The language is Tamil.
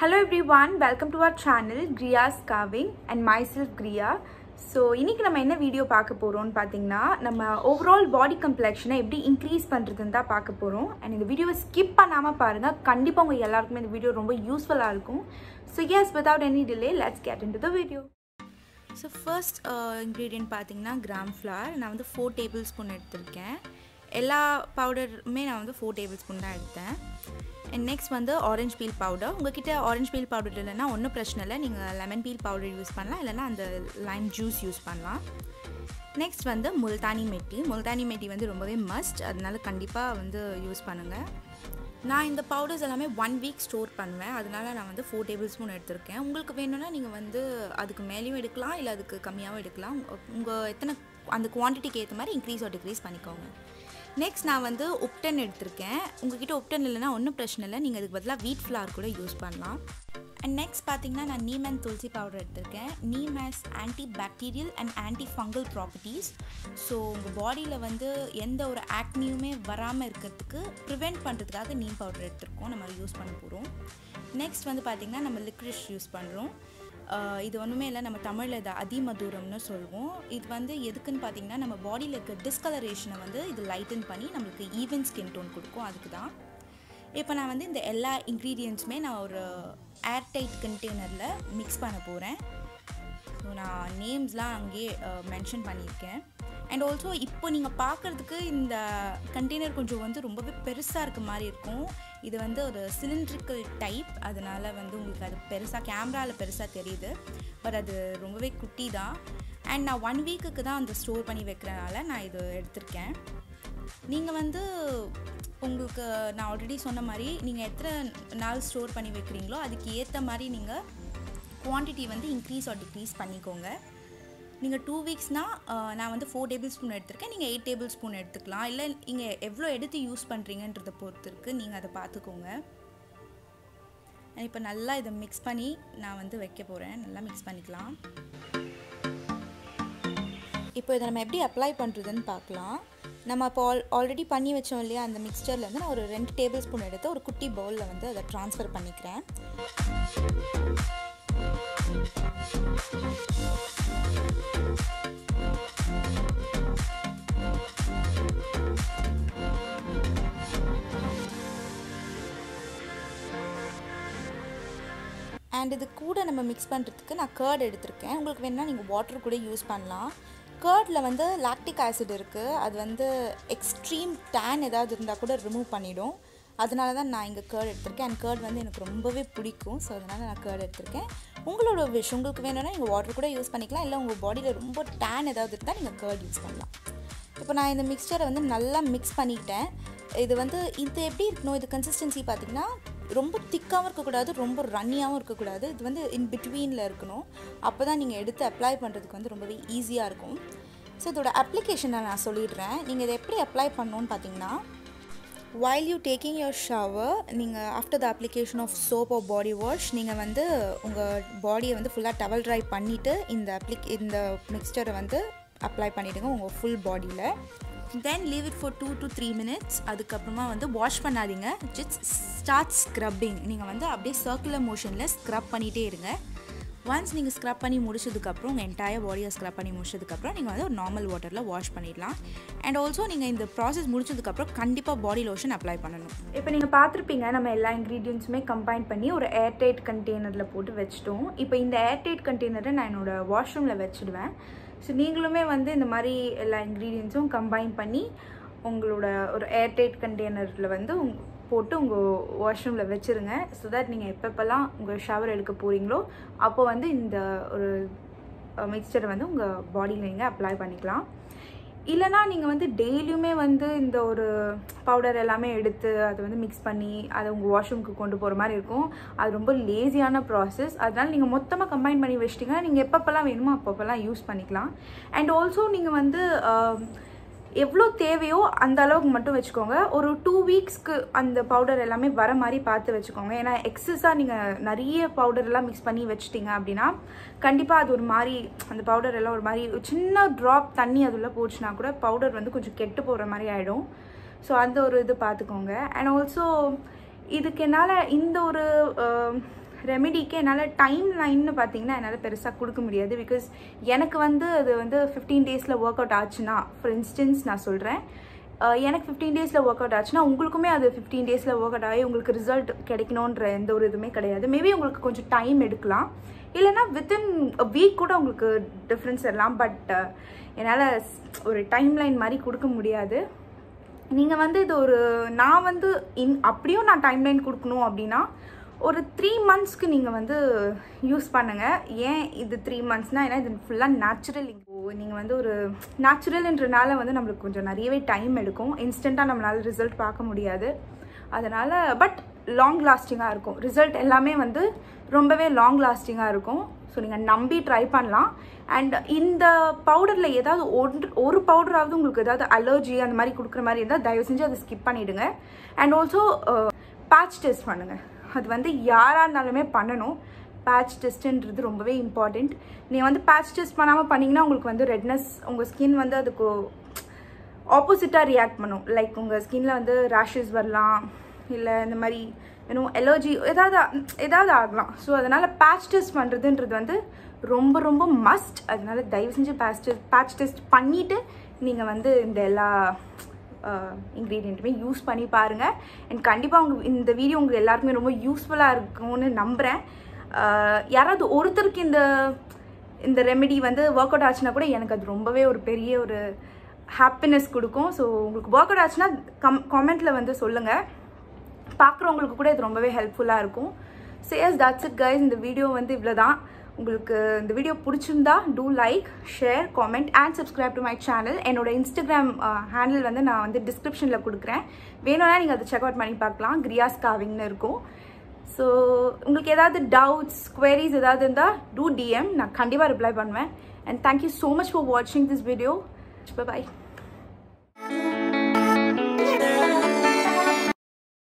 Hello everyone, welcome to our channel Griya's Carving and myself Griya. So இன்னைக்கு நம்ம என்ன வீடியோ பார்க்க போறோம்னு பாத்தீங்கன்னா நம்ம ஓவரால் பாடி கம்ப்ளெக்ஷனை எப்படி இன்க்ரீஸ் பண்றதுன்னு தான் பார்க்க போறோம். and இந்த வீடியோவை ஸ்கிப் பண்ணாம பாருங்க. கண்டிப்பா உங்க எல்லாருக்குமே இந்த வீடியோ ரொம்ப யூஸ்ஃபுல்லா இருக்கும். So yes, without any delay, let's get into the video. So first ingredient பாத்தீங்கன்னா gram flour. நான் வந்து 4 tablespoon எடுத்துர்க்கேன். எல்லா பவுடருமே நான் வந்து 4 tablespoon தான் எடுத்தேன். And next வந்து orange peel powder. உங்ககிட்ட orange peel powder இல்லைன்னா ஒன்றும் பிரச்சனை இல்லை, நீங்கள் lemon peel powder யூஸ் பண்ணலாம், இல்லைன்னா அந்த lime juice யூஸ் பண்ணலாம். நெக்ஸ்ட் வந்து முல்தானி மெட்டி வந்து ரொம்பவே மஸ்ட், அதனால கண்டிப்பாக வந்து யூஸ் பண்ணுங்கள். நான் இந்த பவுடர்ஸ் எல்லாமே 1 week ஸ்டோர் பண்ணுவேன், அதனால நான் வந்து 4 tablespoon எடுத்திருக்கேன். உங்களுக்கு வேணும்னா நீங்கள் வந்து அதுக்கு மேலேயும் எடுக்கலாம், இல்லை அதுக்கு கம்மியாகவும் எடுக்கலாம். உங்கள் எத்தனை அந்த குவான்டிட்டிக்கு ஏற்ற மாதிரி இன்க்ரீஸ் ஆர் டிக்ரீஸ் பண்ணிக்கோங்க. நெக்ஸ்ட் நான் வந்து உப்டன் எடுத்திருக்கேன். உங்ககிட்ட உப்டன் இல்லைன்னா ஒன்றும் பிரச்சனை இல்லை, நீங்கள் அதுக்கு பதிலாக வீட் ஃப்ளார் கூட யூஸ் பண்ணலாம். அண்ட் நெக்ஸ்ட் பார்த்தீங்கன்னா நான் நீம் அண்ட் துளசி பவுடர் எடுத்திருக்கேன். Neem has anti bacterial and anti fungal properties. So உங்கள் பாடியில் வந்து எந்த ஒரு ஆக்னியுமே வராமல் இருக்கிறதுக்கு ப்ரிவெண்ட் பண்ணுறதுக்காக நீம் பவுடர் எடுத்திருக்கோம், நம்ம யூஸ் பண்ண போகிறோம். நெக்ஸ்ட் வந்து பார்த்திங்கன்னா நம்ம லிக்ரிஷ் யூஸ் பண்ணுறோம். இது ஒன்றுமே இல்லை, நம்ம தமிழில் இதை அதிமதுரம்னு சொல்லுவோம். இது வந்து எதுக்குன்னு பார்த்தீங்கன்னா நம்ம பாடியில் இருக்க டிஸ்கலரேஷனை வந்து இது லைட்டன் பண்ணி நம்மளுக்கு ஈவன் ஸ்கின் டோன் கொடுக்கும், அதுக்கு தான். இப்போ நான் வந்து இந்த எல்லா இன்க்ரீடியன்ட்ஸுமே நான் ஒரு ஏர்டைட் கண்டெய்னரில் மிக்ஸ் பண்ண போகிறேன். ஸோ நான் நேம்ஸ்லாம் அங்கேயே மென்ஷன் பண்ணியிருக்கேன். அண்ட் ஆல்சோ இப்போ நீங்கள் பார்க்குறதுக்கு இந்த கண்டெய்னர் கொஞ்சம் வந்து ரொம்பவே பெருசாக இருக்க மாதிரி இருக்கும். இது வந்து ஒரு சிலிண்ட்ரிக்கல் டைப், அதனால் வந்து உங்களுக்கு அது பெருசாக கேமராவில் பெருசாக தெரியுது, பட் அது ரொம்பவே குட்டி தான். அண்ட் நான் 1 weekக்கு தான் அந்த ஸ்டோர் பண்ணி வைக்கிறனால நான் இது எடுத்திருக்கேன். நீங்கள் வந்து உங்களுக்கு நான் ஆல்ரெடி சொன்ன மாதிரி நீங்கள் எத்தனை நாள் ஸ்டோர் பண்ணி வைக்கிறீங்களோ அதுக்கு ஏற்ற மாதிரி நீங்கள் குவான்டிட்டி வந்து இன்க்ரீஸ் ஆர் டிக்ரீஸ் பண்ணிக்கோங்க. நீங்கள் 2 weeksனால் நான் வந்து 4 tablespoon எடுத்திருக்கேன், நீங்கள் 8 tablespoon எடுத்துக்கலாம். இல்லை நீங்கள் எவ்வளோ எடுத்து யூஸ் பண்ணுறீங்கன்றதை பொறுத்து இருக்குது, நீங்கள் அதை பார்த்துக்கோங்க. இப்போ நல்லா இதை மிக்ஸ் பண்ணி நான் வந்து வைக்க போகிறேன். நல்லா மிக்ஸ் பண்ணிக்கலாம். இப்போ இதை நம்ம எப்படி அப்ளை பண்ணுறதுன்னு பார்க்கலாம். நம்ம இப்போ ஆல்ரெடி பண்ணி வச்சோம் இல்லையா, அந்த மிக்ஸ்சரில் வந்து நான் ஒரு 2 tablespoon எடுத்து ஒரு குட்டி பவுலில் வந்து அதை ட்ரான்ஸ்ஃபர் பண்ணிக்கிறேன். அண்ட் இது கூட நம்ம மிக்ஸ் பண்ணுறதுக்கு நான் கர்ட் எடுத்திருக்கேன். உங்களுக்கு வேணுன்னா நீங்கள் வாட்டர் கூட யூஸ் பண்ணலாம். கர்டில் வந்து லாக்டிக் ஆசிட் இருக்குது, அது வந்து எக்ஸ்ட்ரீம் டேன் ஏதாவது இருந்தால் கூட ரிமூவ் பண்ணிவிடும். அதனால தான் நான் இங்கே கர்ட் எடுத்திருக்கேன். அண்ட் கர்ட் வந்து எனக்கு ரொம்பவே பிடிக்கும், ஸோ அதனால் நான் கர்ட் எடுத்திருக்கேன். உங்களோட விஷ், உங்களுக்கு வேணும்னா நீங்கள் வாட்டர் கூட யூஸ் பண்ணிக்கலாம், இல்லை உங்கள் பாடியில் ரொம்ப டேன் ஏதாவது இருந்தால் நீங்கள் கர்ட் யூஸ் பண்ணலாம். இப்போ நான் இந்த மிக்ஸ்சரை வந்து நல்லா மிக்ஸ் பண்ணிக்கிட்டேன். இது வந்து இது எப்படி இருக்கணும், இது கன்சிஸ்டன்சி பார்த்திங்கன்னா ரொம்ப திக்காகவும் இருக்கக்கூடாது, ரொம்ப ரன்னியாகவும் இருக்கக்கூடாது. இது வந்து இன் பிட்வீனில் இருக்கணும். அப்போ தான் நீங்கள் எடுத்து அப்ளை பண்ணுறதுக்கு வந்து ரொம்பவே ஈஸியாக இருக்கும். ஸோ இதோட அப்ளிகேஷனை நான் சொல்லிடுறேன். நீங்கள் இதை எப்படி அப்ளை பண்ணணுன்னு பார்த்தீங்கன்னா, while you taking your shower, நீங்கள் after the application of soap or body wash, நீங்கள் வந்து உங்கள் பாடியை வந்து ஃபுல்லாக டவல் ட்ரை பண்ணிவிட்டு இந்த மிக்ஸ்சரை வந்து அப்ளை பண்ணிவிடுங்க உங்கள் ஃபுல் பாடியில். தென் leave it for 2 to 3 minutes. அதுக்கப்புறமா வந்து வாஷ் பண்ணாதீங்க, ஜஸ்ட் ஸ்டார்ட் ஸ்க்ரப்பிங். நீங்கள் வந்து அப்படியே சர்க்குலர் மோஷனில் ஸ்க்ரப் பண்ணிகிட்டே இருங்க. ஒன்ஸ் நீங்கள் ஸ்க்ரப் பண்ணி முடிச்சதுக்கப்புறம் உங்கள் என்டையர் பாடியை ஸ்க்ரப் பண்ணி முடிச்சதுக்கப்புறம் நீங்கள் வந்து ஒரு நார்மல் வாட்டரில் வாஷ் பண்ணிடலாம். அண்ட் ஆல்சோ நீங்கள் இந்த ப்ராசஸ் முடிச்சதுக்கப்புறம் கண்டிப்பாக பாடி லோஷன் அப்ளை பண்ணணும். இப்போ நீங்கள் பார்த்துருப்பீங்க, நம்ம எல்லா இன்க்ரீடியன்ஸுமே கம்பைன் பண்ணி ஒரு ஏர்டைட் கண்டெய்னரில் போட்டு வச்சிட்டோம். இப்போ இந்த ஏர்டைட் கண்டெய்னரை நான் என்னோடய வாஷ்ரூமில் வச்சுடுவேன். ஸோ நீங்களுமே வந்து இந்த மாதிரி எல்லா இன்க்ரீடியன்ஸும் கம்பைன் பண்ணி உங்களோட ஒரு ஏர்டைட் கண்டெய்னரில் வந்து போட்டு உங்கள் வாஷ்ரூமில் வச்சுருங்க. ஸோ தட் நீங்கள் எப்பப்பெல்லாம் உங்கள் ஷவர் எடுக்க போகிறீங்களோ அப்போ வந்து இந்த ஒரு மிக்ஸ்சரை வந்து உங்கள் பாடியில் நீங்கள் அப்ளை பண்ணிக்கலாம். இல்லைனா நீங்கள் வந்து டெய்லியுமே வந்து இந்த ஒரு பவுடர் எல்லாமே எடுத்து அதை வந்து மிக்ஸ் பண்ணி அதை உங்கள் வாஷ்ரூமுக்கு கொண்டு போகிற மாதிரி இருக்கும். அது ரொம்ப லேசியான ப்ராசஸ். அதனால் நீங்கள் மொத்தமாக கம்பைன் பண்ணி வச்சிட்டிங்கன்னா நீங்கள் எப்பப்பெல்லாம் வேணுமோ அப்பப்பெல்லாம் யூஸ் பண்ணிக்கலாம். அண்ட் ஆல்சோ நீங்கள் வந்து எவ்வளோ தேவையோ அந்த அளவுக்கு மட்டும் வச்சுக்கோங்க. ஒரு 2 weeksக்கு அந்த பவுடர் எல்லாமே வர மாதிரி பார்த்து வச்சுக்கோங்க. ஏன்னா எக்ஸஸாக நீங்கள் நிறைய பவுடர் எல்லாம் மிக்ஸ் பண்ணி வச்சிட்டிங்க அப்படின்னா கண்டிப்பாக அது ஒரு மாதிரி அந்த பவுடர் எல்லாம் ஒரு மாதிரி சின்ன ட்ராப் தண்ணி அதுள்ள போச்சுன்னா கூட பவுடர் வந்து கொஞ்சம் கெட்டு போகிற மாதிரி ஆகிடும். ஸோ அந்த ஒரு இது பார்த்துக்கோங்க. அண்ட் ஆல்சோ இதுக்கு என்னால் இந்த ஒரு ரெமெடிக்கு என்னால் டைம் லைன்னு பார்த்தீங்கன்னா என்னால் பெருசாக கொடுக்க முடியாது. பிகாஸ் எனக்கு வந்து அது வந்து 15 டேஸில் ஒர்க் அவுட் ஆச்சுன்னா, ஃபார் இன்ஸ்டன்ஸ் நான் சொல்கிறேன், எனக்கு 15 டேஸில் ஒர்க் அவுட் ஆச்சுன்னா உங்களுக்குமே அது 15 டேஸில் ஒர்க் அவுட் ஆகி உங்களுக்கு ரிசல்ட் கிடைக்கணுன்ற எந்த ஒரு இதுவுமே கிடையாது. மேபி உங்களுக்கு கொஞ்சம் டைம் எடுக்கலாம், இல்லைனா வித்தின் அ வீக் கூட உங்களுக்கு டிஃப்ரென்ஸ் வரலாம். பட் என்னால் ஒரு டைம் லைன் மாதிரி கொடுக்க முடியாது. நீங்கள் வந்து இது ஒரு நான் வந்து அப்படியும் நான் டைம் லைன் கொடுக்கணும் அப்படின்னா ஒரு 3 monthsக்கு நீங்கள் வந்து யூஸ் பண்ணுங்கள். ஏன் இது 3 monthsனால், ஏன்னா இது ஃபுல்லாக நேச்சுரல். இப்போது நீங்கள் வந்து ஒரு நேச்சுரல்ன்றனால வந்து நம்மளுக்கு கொஞ்சம் நிறையவே டைம் எடுக்கும். இன்ஸ்டண்ட்டாக நம்மளால் ரிசல்ட் பார்க்க முடியாது. அதனால் பட் லாங் லாஸ்டிங்காக இருக்கும். ரிசல்ட் எல்லாமே வந்து ரொம்பவே லாங் லாஸ்டிங்காக இருக்கும். ஸோ நீங்கள் நம்பி ட்ரை பண்ணலாம். அண்ட் இந்த பவுடரில் ஏதாவது ஒரு பவுடராவது உங்களுக்கு ஏதாவது அலர்ஜி அந்த மாதிரி கொடுக்குற மாதிரி இருந்தால் தயவு செஞ்சு அதை ஸ்கிப் பண்ணிவிடுங்க. அண்ட் ஆல்சோ பேட்ச் டெஸ்ட் பண்ணுங்கள். அது வந்து யாராக இருந்தாலுமே பண்ணணும். பேட்ச் டெஸ்ட்டுன்றது ரொம்பவே இம்பார்ட்டண்ட். நீங்கள் வந்து பேட்ச் டெஸ்ட் பண்ணாமல் பண்ணிங்கன்னா உங்களுக்கு வந்து ரெட்னஸ், உங்கள் ஸ்கின் வந்து அதுக்கு ஆப்போசிட்டாக ரியாக்ட் பண்ணும். லைக் உங்கள் ஸ்கின்னில் வந்து ரேஷஸ் வரலாம், இல்லை இந்த மாதிரி இன்னும் அலர்ஜி ஏதாவது ஆகலாம். ஸோ அதனால் பேட்ச் டெஸ்ட் பண்ணுறதுன்றது வந்து ரொம்ப ரொம்ப மஸ்ட். அதனால தயவு செஞ்சு பேட்ச் டெஸ்ட் பண்ணிவிட்டு நீங்கள் வந்து இந்த எல்லா இன்க்ரீடியண்ட்டுமே யூஸ் பண்ணி பாருங்கள். அண்ட் கண்டிப்பாக இந்த வீடியோ உங்களுக்கு எல்லாருக்குமே ரொம்ப யூஸ்ஃபுல்லாக இருக்கும்னு நம்புகிறேன். யாராவது ஒருத்தருக்கு இந்த ரெமெடி வந்து ஒர்க் அவுட் ஆச்சுன்னா கூட எனக்கு அது ரொம்பவே ஒரு பெரிய ஒரு ஹாப்பினஸ் கொடுக்கும். ஸோ உங்களுக்கு ஒர்க் அவுட் ஆச்சுன்னா காமெண்ட்டில் வந்து சொல்லுங்கள். பார்க்குறவங்களுக்கு கூட இது ரொம்பவே ஹெல்ப்ஃபுல்லாக இருக்கும். So yes, that's it guys. இந்த வீடியோ வந்து இவ்வளோ தான். உங்களுக்கு இந்த வீடியோ பிடிச்சிருந்தா do like, share, comment and subscribe to my channel. என்னோட இன்ஸ்டாகிராம் ஹேண்டில் வந்து நான் வந்து டிஸ்கிரிப்ஷனில் கொடுக்குறேன். வேணும்னா நீங்கள் அதை செக் அவுட் பண்ணி பார்க்கலாம். கிரியாஸ் காவிங்னு இருக்கும். ஸோ உங்களுக்கு ஏதாவது டவுட்ஸ், குவரிஸ் ஏதாவது இருந்தால் டூ DM, நான் கண்டிப்பாக ரிப்ளை பண்ணுவேன். And thank you so much for வாட்சிங் திஸ் வீடியோ. பை.